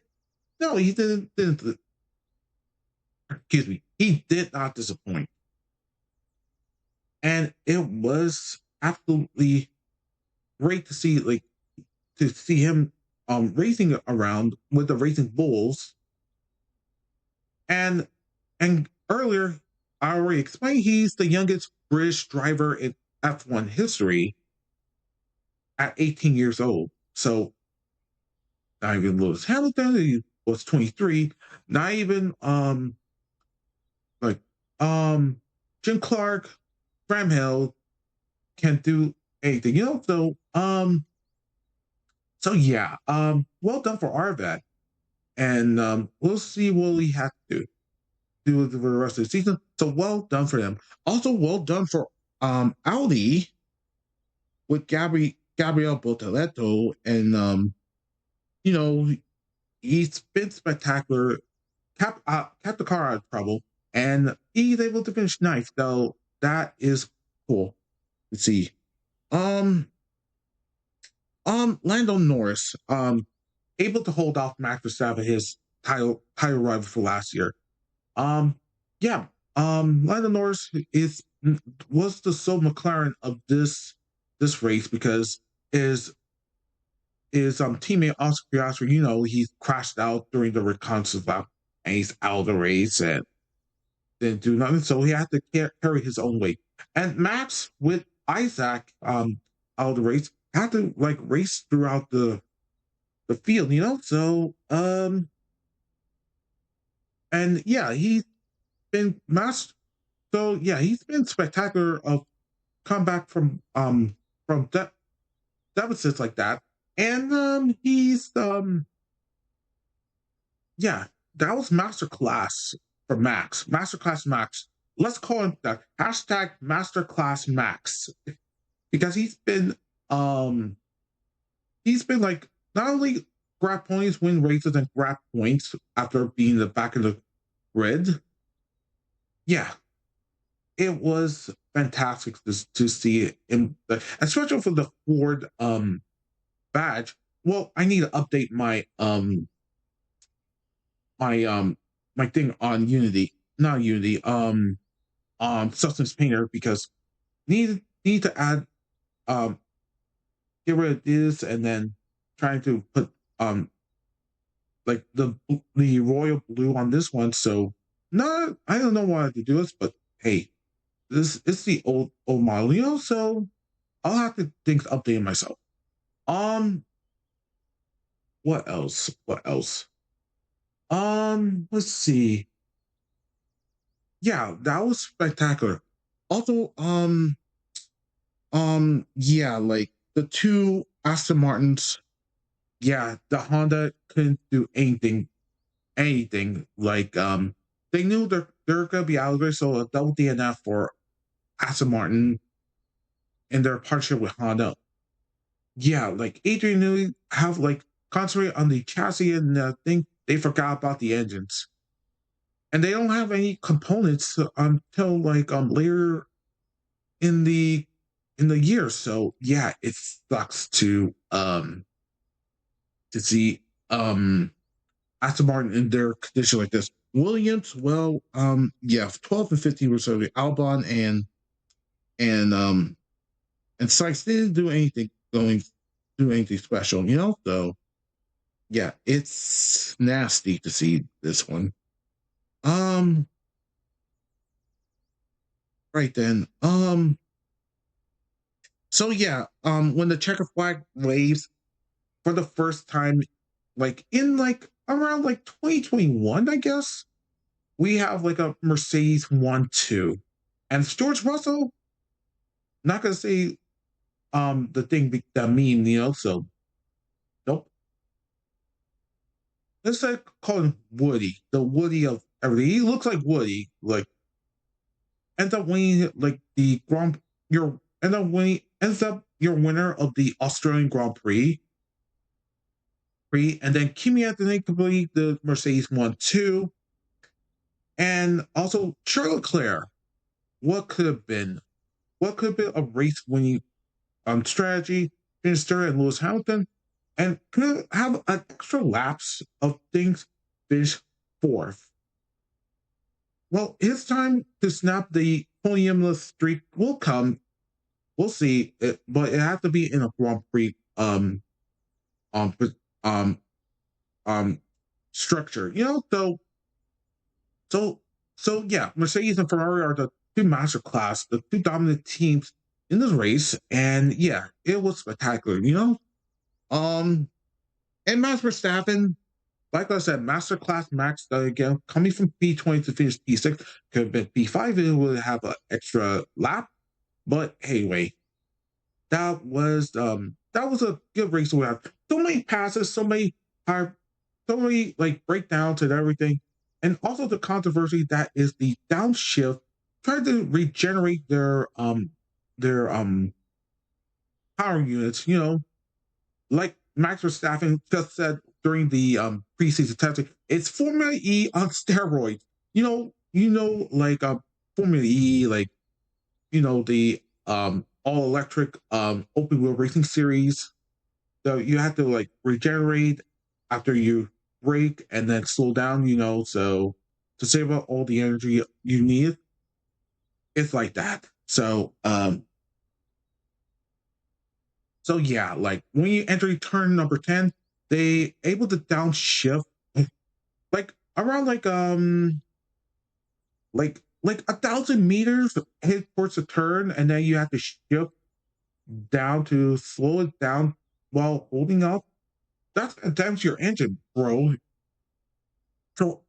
S1: No, he didn't. Excuse me. He did not disappoint, and it was absolutely great to see him racing around with the racing bulls. And earlier I already explained he's the youngest British driver in F1 history at 18 years old. So not even Lewis Hamilton, he was 23. Not even like Jim Clark, Bramhill can do anything, you know. So yeah, well done for Arvad. And we'll see what he has to do for the rest of the season. So well done for them. Also well done for Audi with Gabriel Bortoleto, and you know, he's been spectacular. Kept the car out of trouble, and he's able to finish ninth. So that is cool to see. Um, Lando Norris, able to hold off Max Verstappen, his title rival for last year. Um, yeah, Lando Norris was the sole McLaren of this race because his teammate Oscar Piastri, you know, he crashed out during the reconnaissance lap and he's out of the race and didn't do nothing, so he had to carry his own weight. And Max with Isaac out of the race had to like race throughout the field, you know. So and yeah, he's been Max. So yeah, he's been spectacular of come back from deficits like that, and he's yeah, that was masterclass for Max. Masterclass Max. Let's call him that. Hashtag Masterclass Max. Because he's been like not only grab points, win races, and grab points after being the back of the grid. Yeah, it was fantastic to see it in the, especially for the Ford badge. Well, I need to update my my thing on Unity, not Unity, Substance Painter, because need to add um get rid of this and then trying to put like the royal blue on this one. So not I don't know why to do this, but hey, this is the old model, you know, so I'll have to think updating myself. Um what else? What else? Let's see. Yeah, that was spectacular. Also, yeah, like the two Aston Martins, yeah, the Honda couldn't do anything. Like, they knew they're gonna be out of there, so a double DNF for Aston Martin in their partnership with Honda. Yeah, like Adrian Newey have like concentrate on the chassis and the thing. They forgot about the engines, and they don't have any components until like later in the year. So yeah, it sucks to see Aston Martin in their condition like this. Williams, well, yeah, 12 and 15 were serving Albon and Sykes didn't do anything special, you know. So yeah, it's nasty to see this one. Um, right then. So yeah, when the checker flag waves for the first time, like in like around like 2021, I guess, we have like a Mercedes 1-2. And George Russell, not gonna say the thing that meme, so nope. Let's like call him Woody, the Woody of everything. He looks like Woody, like ends up winning like the Grand your ends up your winner of the Australian Grand Prix, and then Kimi Anthony complete the Mercedes 1-2, and also Charles Leclerc. What could have been? What could have been a race winning strategy, finished third and Lewis Hamilton, and could have an extra lapse of things, finish fourth. Well, his time to snap the podiumless streak will come. We'll see, but it has to be in a Grand Prix um um um structure. So yeah, Mercedes and Ferrari are the two masterclass, the two dominant teams in this race, and yeah, it was spectacular. And Max Verstappen, like I said, masterclass Max again coming from P20 to finish P6, could have been P5 and it would have an extra lap. But anyway, that was a good race. We have so many passes, so many like breakdowns and everything, and also the controversy that is the downshift trying to regenerate their power units. Like Max Verstappen just said during the preseason testing, it's Formula E on steroids. Like Formula E, like the all electric open wheel racing series. So you have to like regenerate after you brake and then slow down, so to save up all the energy you need. It's like that. So yeah, like when you enter turn number 10, they able to downshift like around like 1,000 meters hit towards the turn, and then you have to shift down to slow it down while holding up. That's damages your engine, bro. So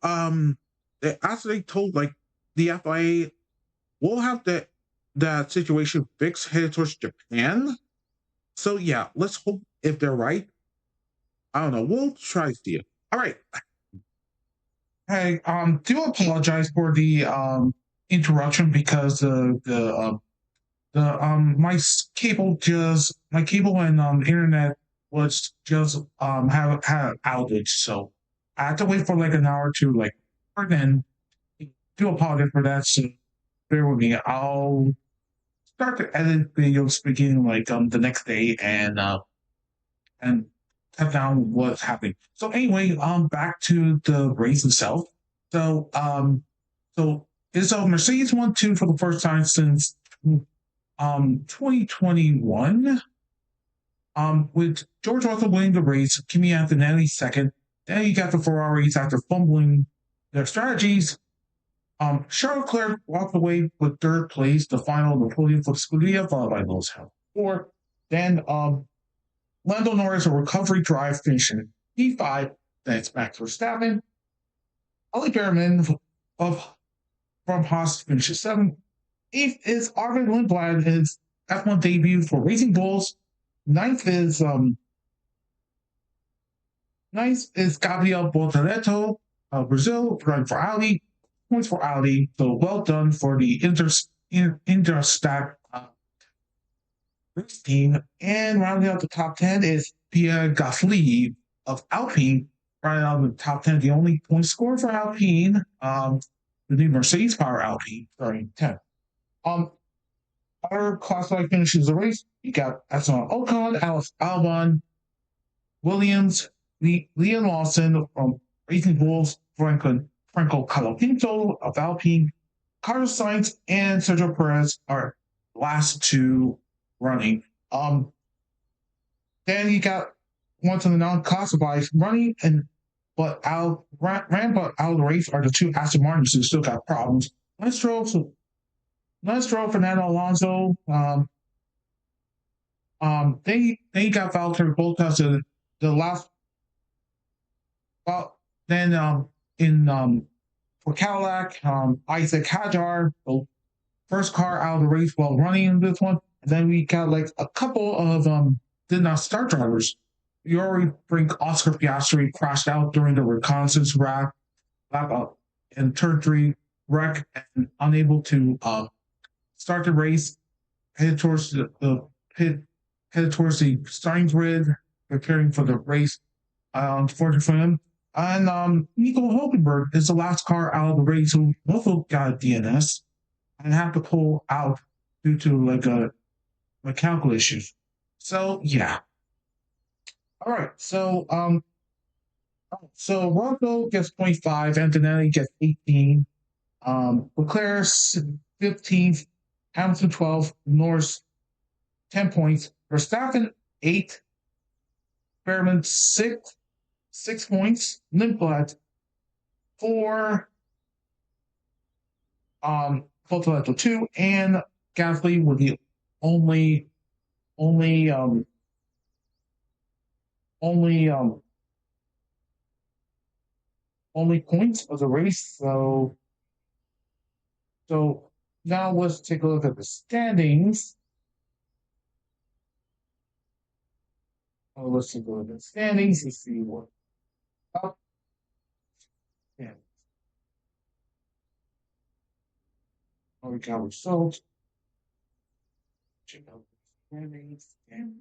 S1: they actually told like the FIA we'll have that situation fixed headed towards Japan. So yeah, let's hope if they're right. I don't know. We'll try to see it. All right. Hey, do apologize for the interruption because the my cable and internet was just have had an outage, so I had to wait for like an hour to like then do apologize for that. So bear with me. I'll start to edit videos beginning like the next day and cut down what's happening. So anyway, back to the race itself. So so it's a Mercedes 1-2 for the first time since 2021. With George Russell winning the race, Kimi Antonelli second. Then you got the Ferraris after fumbling their strategies. Charles Leclerc walked away with third place, the final of the podium for Scuderia, followed by Lewis Hamilton. Four. Then Lando Norris, a recovery drive, finishing P5. Then it's Max Verstappen. Ollie Behrman from Haas finishes seventh. Eighth is Arvid Lindblad, his F1 debut for Racing Bulls. Ninth is Gabriel Bortoleto of Brazil, running for Audi. Points for Audi. So well done for the Interstack race team. And rounding out the top 10 is Pierre Gasly of Alpine. Rounding out the top 10, the only point scorer for Alpine, the new Mercedes Power Alpine, starting 10. Other classified finishes the race, you got Esteban Ocon, Alex Albon, Williams, Liam Lawson from Racing Bulls, Franco Colapinto of Alpine, Carlos Sainz, and Sergio Perez are last two running. Then you got one of the non-classified running, but out of the race are the two Aston Martins who still got problems. Lance Stroll, Fernando Alonso. They got Valtteri Bottas the last. Then for Cadillac, Isaac Hadjar, the first car out of the race while running this one. And then we got like a couple of did not start drivers. You already bring Oscar Piastri crashed out during the reconnaissance lap up in turn three wreck and unable to start the race, headed towards the pit, headed towards the starting grid, preparing for the race. Unfortunately for him. And Nico Hulkenberg is the last car out of the race who also got a DNS and have to pull out due to like a mechanical issues. So yeah. All right. So Rocco gets 0.5, Antonelli gets 18, Leclerc 15th, Hamilton 12, Norris 10 points, Verstappen 8, Fairman 6 points, Lindblad 4, Voltoletto 2, and Gasly were the only only only only points of the race. So now let's take a look at the standings. Let's take a look at the standings and see what up. And we got results. Check out the standings. And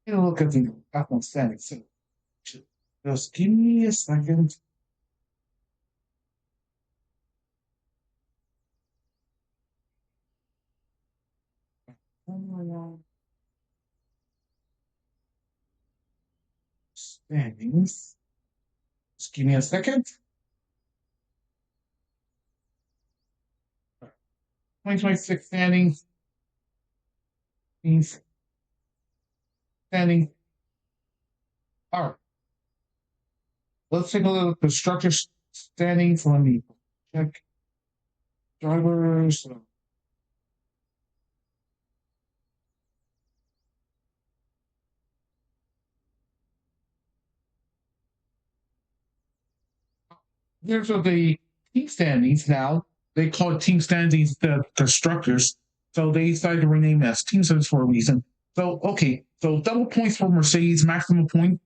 S1: take a look at the F1 standings. So just give me a second. Standings. Just give me a second. 2026 standings. Standings. All right. Let's take a look at the structure standings. Let me check drivers. Here's the team standings now. They call it team standings the constructors. So they decided to rename it as team standings for a reason. So, okay. So double points for Mercedes, maximum point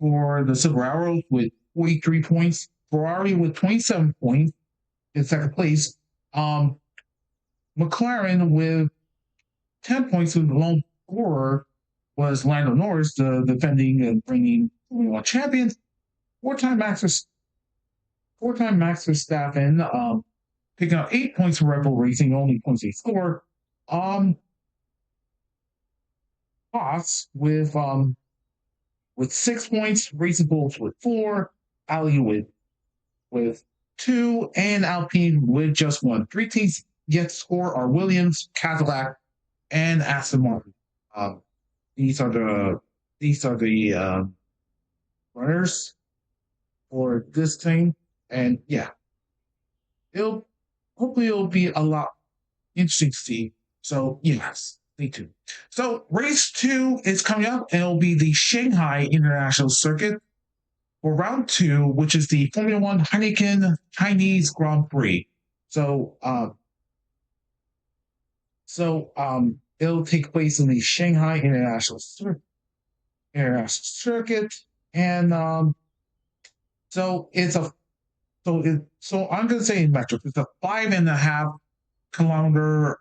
S1: for the Silver Arrows with 43 points. Ferrari with 27 points in second place. McLaren with 10 points with the lone scorer was Lando Norris, the defending and bringing champion. Four-time Max Verstappen, picking up 8 points for Red Bull Racing, only points they score. Haas with 6 points, Racing Bulls with 4, Ali with 2, and Alpine with just 1. 3 teams yet to score are Williams, Cadillac, and Aston Martin. These are the runners for this thing, and yeah, hopefully it'll be a lot interesting to see. So yes, stay tuned. So race 2 is coming up, and it'll be the Shanghai International Circuit for round 2, which is the Formula One Heineken Chinese Grand Prix. So it'll take place in the Shanghai International Circuit, and so I'm gonna say in metric, it's a 5.5 kilometer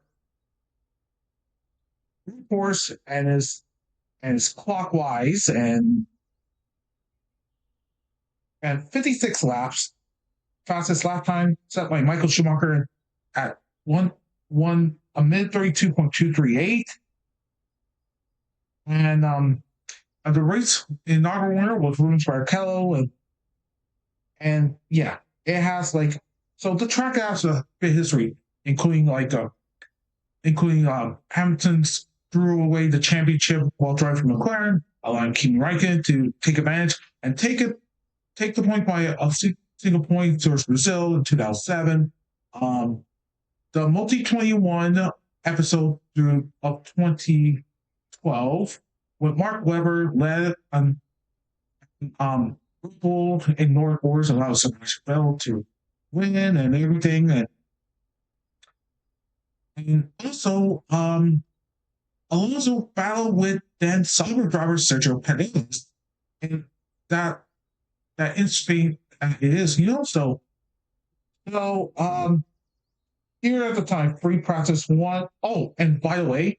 S1: course, and is clockwise and 56 laps. Fastest lap time set by Michael Schumacher at a minute 32.238. And the race inaugural winner was Rubens Barrichello, and yeah, it has the track has a bit of history, including Hamilton's threw away the championship while driving McLaren, allowing Kimi Räikkönen to take advantage and take the point by a single point towards Brazil in 2007. The multi-21 episode of 2012 with Mark Webber led People ignored orders, allowed Sebastian to win and everything, and also Alonso battled with then cyber driver Sergio Perez, and that in Spain it is, here at the time, free practice one. Oh, and by the way,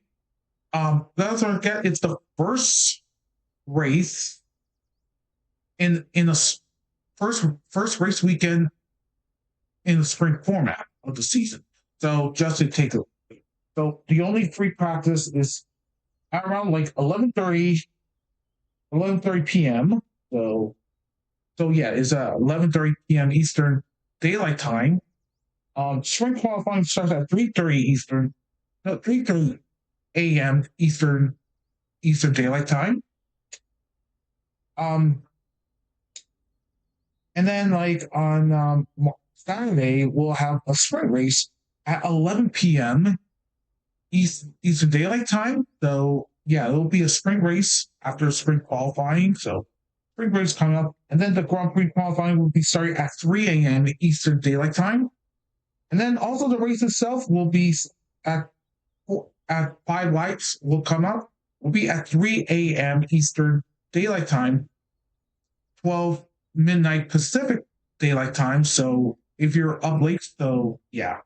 S1: let's not forget it's the first race in the first race weekend in the spring format of the season. So just to take a so the only free practice is around like 11:30 p.m. So it's 11:30 p.m. Eastern Daylight Time. Spring qualifying starts at 3:30 Eastern, no 3:30 a.m. Eastern Daylight Time. And then like on Saturday we'll have a sprint race at 11 p.m. Eastern Daylight Time. So yeah, it'll be a sprint race after spring qualifying. So spring race coming up, and then the Grand Prix qualifying will be starting at 3 a.m. Eastern Daylight Time, and then also the race itself will be at five lights will come up will be at 3 a.m. Eastern Daylight Time, 12 midnight Pacific Daylight Time. So if you're up late, so yeah.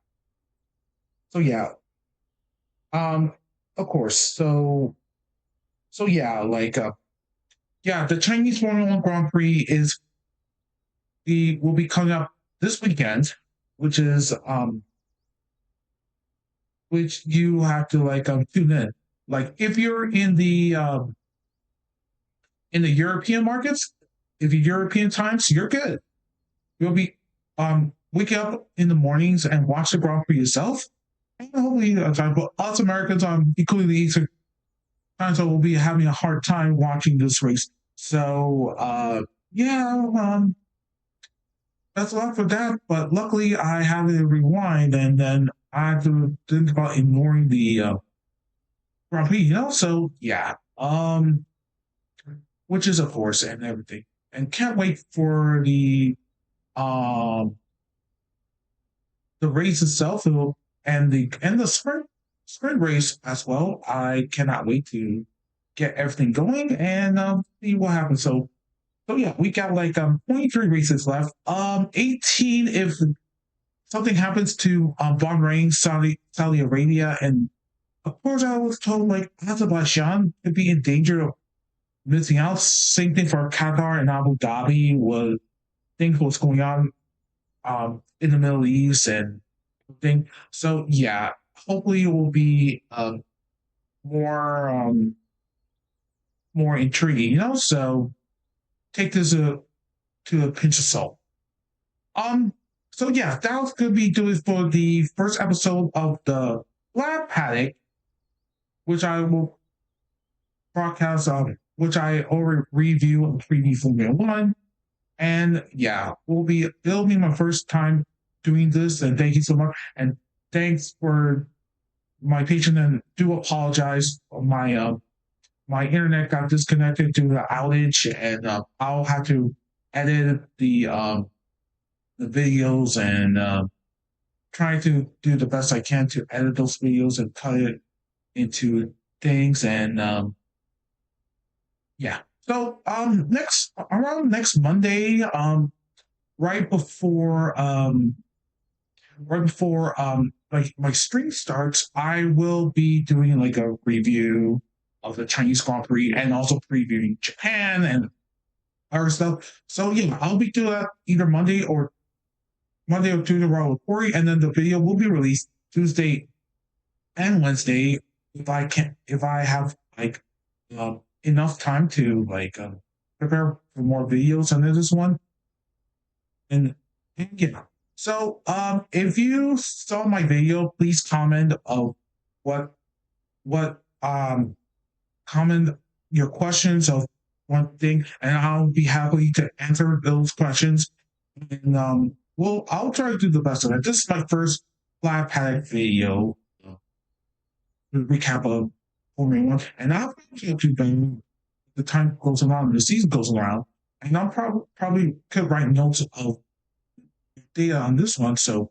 S1: Of course. So yeah, the Chinese Formula One Grand Prix will be coming up this weekend, which is which you have to tune in. Like if you're in the European markets, if you're European times, you're good. You'll be wake up in the mornings and watch the Grand Prix yourself. And hopefully, but us Americans, including the Eastern time zone, will be having a hard time watching this race. So that's a lot for that. But luckily, I have to rewind, and then I have to think about ignoring the Grand Prix. So yeah, which is a force and everything, and can't wait for the race itself and the sprint race as well. I cannot wait to get everything going and see what happens. So yeah, we got 23 races left. 18 if something happens to Bahrain, Saudi Arabia, and of course I was told Azerbaijan could be in danger of missing out. Same thing for Qatar and Abu Dhabi was things what's going on in the Middle East and thing. So yeah, hopefully it will be more more intriguing, So take this to a pinch of salt. So yeah, that was gonna be doing for the first episode of the Lab Paddock, which I will broadcast which I already review and preview Formula One. And yeah, it'll be my first time doing this, and thank you so much. And thanks for my patience, and do apologize. My internet got disconnected due to the outage, and I'll have to edit the videos and try to do the best I can to edit those videos and cut it into things. And yeah. So next Monday, right before my stream starts, I will be doing a review of the Chinese Grand Prix and also previewing Japan and other stuff. So yeah, I'll be doing that either Monday or Tuesday while recording, and then the video will be released Tuesday and Wednesday if I have enough time to prepare for more videos under this one. And yeah. So if you saw my video, please comment of what comment your questions of one thing, and I'll be happy to answer those questions. And I'll try to do the best of it. This is my first Plaid Paddock video recap of Formula One, and I'll try to do the time goes around, the season goes around. and I'll probably could write notes of data on this one. So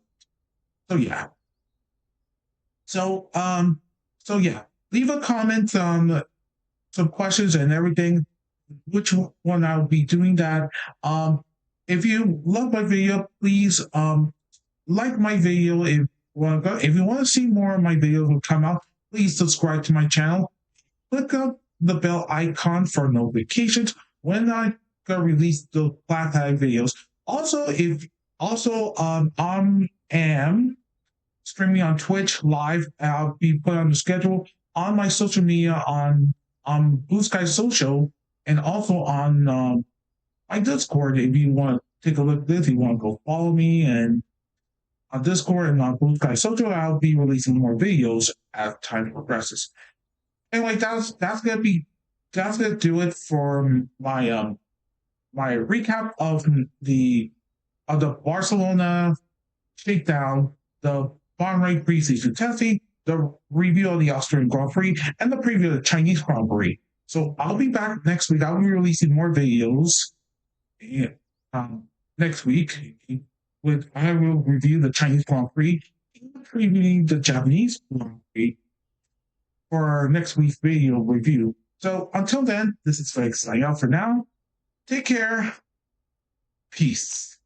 S1: yeah. So so yeah. Leave a comment on some questions and everything. Which one I'll be doing that. Um, if you love my video, please like my video. If you want to see more of my videos will come out, please subscribe to my channel. Click up the bell icon for notifications when I release the Plaid videos. Also, if also I am streaming on Twitch live. I'll be put on the schedule on my social media on Blue Sky Social and also on my Discord. If you want to take a look at this, you want to go follow me and on Discord and on Blue Sky Social, I'll be releasing more videos as time progresses. Anyway, that's gonna do it for my recap of the Barcelona shakedown, the Bahrain preseason testing, the review of the Austrian Grand Prix, and the preview of the Chinese Grand Prix. So I'll be back next week. I'll be releasing more videos um, next week. I will review the Chinese Grand Prix and previewing the Japanese Grand Prix for our next week's video review. So until then, this is Felix signing out for now. Take care. Peace.